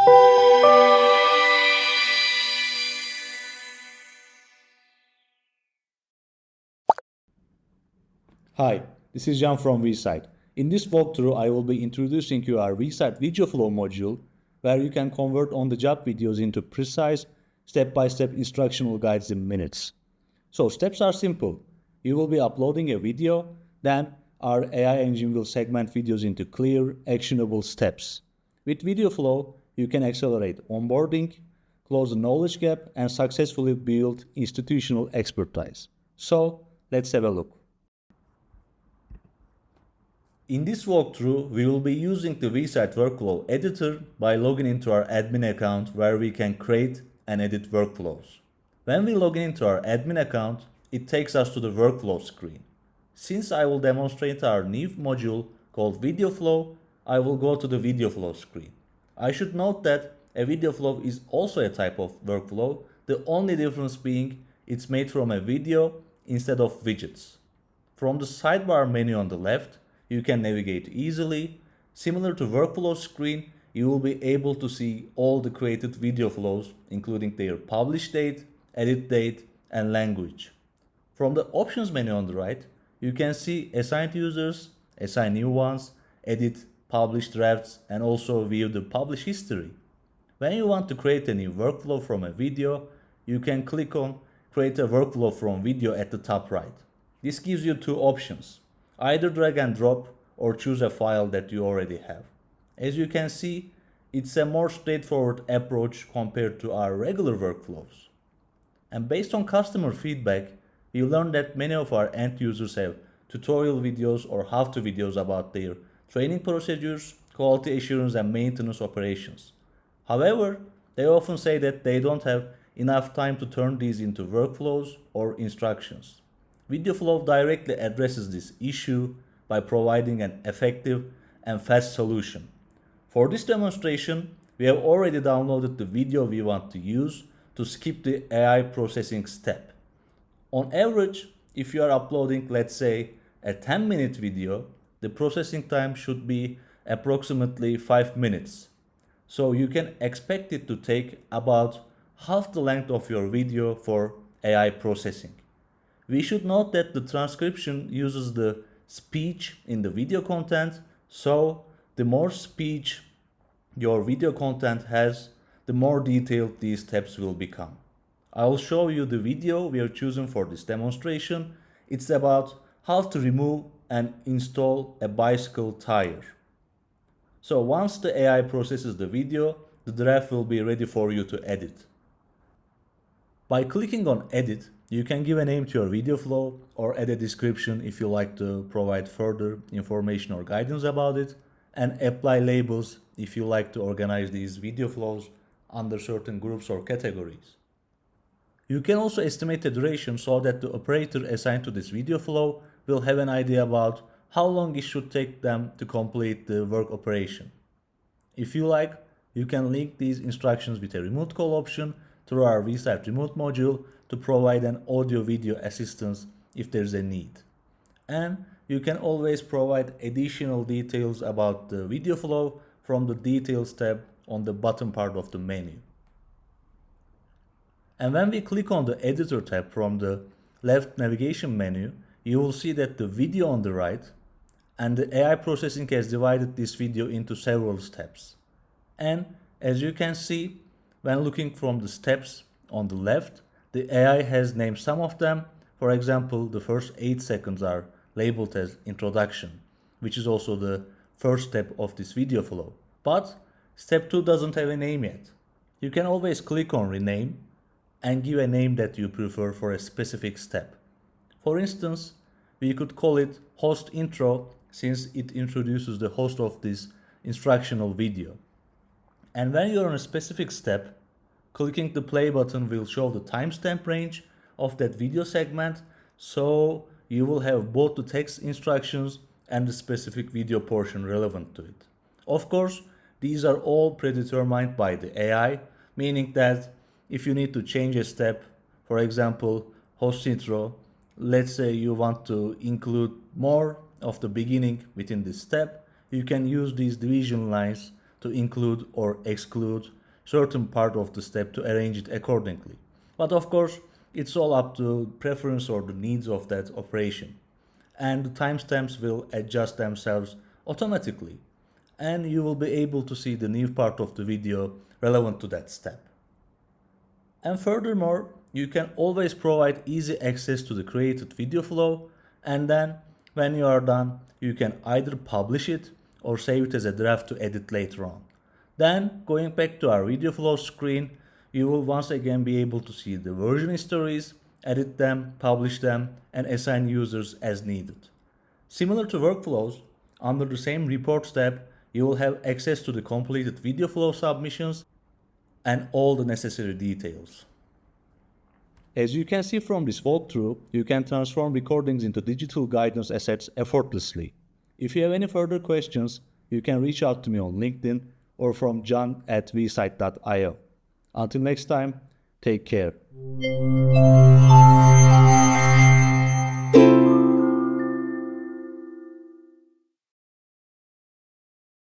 Hi, this is Jan from VSight. In this walkthrough, I will be introducing you our VSight VideoFlow module, where you can convert on-the-job videos into precise, step-by-step instructional guides in minutes. So steps are simple. You will be uploading a video, then our AI engine will segment videos into clear, actionable steps. With VideoFlow, you can accelerate onboarding, close the knowledge gap, and successfully build institutional expertise. So let's have a look. In this walkthrough, we will be using the VSight Workflow editor by logging into our admin account where we can create and edit workflows. When we log into our admin account, it takes us to the workflow screen. Since I will demonstrate our new module called VideoFlow, I will go to the VideoFlow screen. I should note that a VideoFlow is also a type of workflow, the only difference being it's made from a video instead of widgets. From the sidebar menu on the left, you can navigate easily. Similar to workflow screen, you will be able to see all the created video flows, including their publish date, edit date, and language. From the options menu on the right, you can see assign users, assign new ones, edit, publish drafts, and also view the publish history. When you want to create a new workflow from a video, you can click on create a workflow from video at the top right. This gives you two options. Either drag and drop or choose a file that you already have. As you can see, it's a more straightforward approach compared to our regular workflows. And based on customer feedback, we learned that many of our end users have tutorial videos or how-to videos about their training procedures, quality assurance, and maintenance operations. However, they often say that they don't have enough time to turn these into workflows or instructions. VideoFlow directly addresses this issue by providing an effective and fast solution. For this demonstration, we have already downloaded the video we want to use to skip the AI processing step. On average, if you are uploading, let's say, a 10-minute video, the processing time should be approximately 5 minutes. So you can expect it to take about half the length of your video for AI processing. We should note that the transcription uses the speech in the video content, so the more speech your video content has, the more detailed these steps will become. I will show you the video we are choosing for this demonstration. It's about how to remove and install a bicycle tire. So once the AI processes the video, the draft will be ready for you to edit. By clicking on Edit, you can give a name to your video flow or add a description if you like to provide further information or guidance about it, and apply labels if you like to organize these video flows under certain groups or categories. You can also estimate the duration so that the operator assigned to this video flow will have an idea about how long it should take them to complete the work operation. If you like, you can link these instructions with a remote call option through our VSight remote module to provide an audio-video assistance if there's a need. And you can always provide additional details about the video flow from the Details tab on the bottom part of the menu. And when we click on the Editor tab from the left navigation menu, you will see that the video on the right and the AI processing has divided this video into several steps. And as you can see, when looking from the steps on the left, the AI has named some of them. For example, the first 8 seconds are labeled as introduction, which is also the first step of this video flow. But step 2 doesn't have a name yet. You can always click on rename and give a name that you prefer for a specific step. For instance, we could call it host intro since it introduces the host of this instructional video. And when you're on a specific step, clicking the play button will show the timestamp range of that video segment, so you will have both the text instructions and the specific video portion relevant to it. Of course, these are all predetermined by the AI, meaning that if you need to change a step, for example, host intro, let's say you want to include more of the beginning within this step, you can use these division lines to include or exclude certain part of the step to arrange it accordingly. But of course, it's all up to preference or the needs of that operation. And the timestamps will adjust themselves automatically. And you will be able to see the new part of the video relevant to that step. And furthermore, you can always provide easy access to the created video flow, and then when you are done, you can either publish it or save it as a draft to edit later on. Then, going back to our video flow screen, you will once again be able to see the version histories, edit them, publish them, and assign users as needed. Similar to workflows, under the same reports tab, you will have access to the completed video flow submissions and all the necessary details. As you can see from this walkthrough, you can transform recordings into digital guidance assets effortlessly. If you have any further questions, you can reach out to me on LinkedIn or from john@vsight.io. Until next time, take care.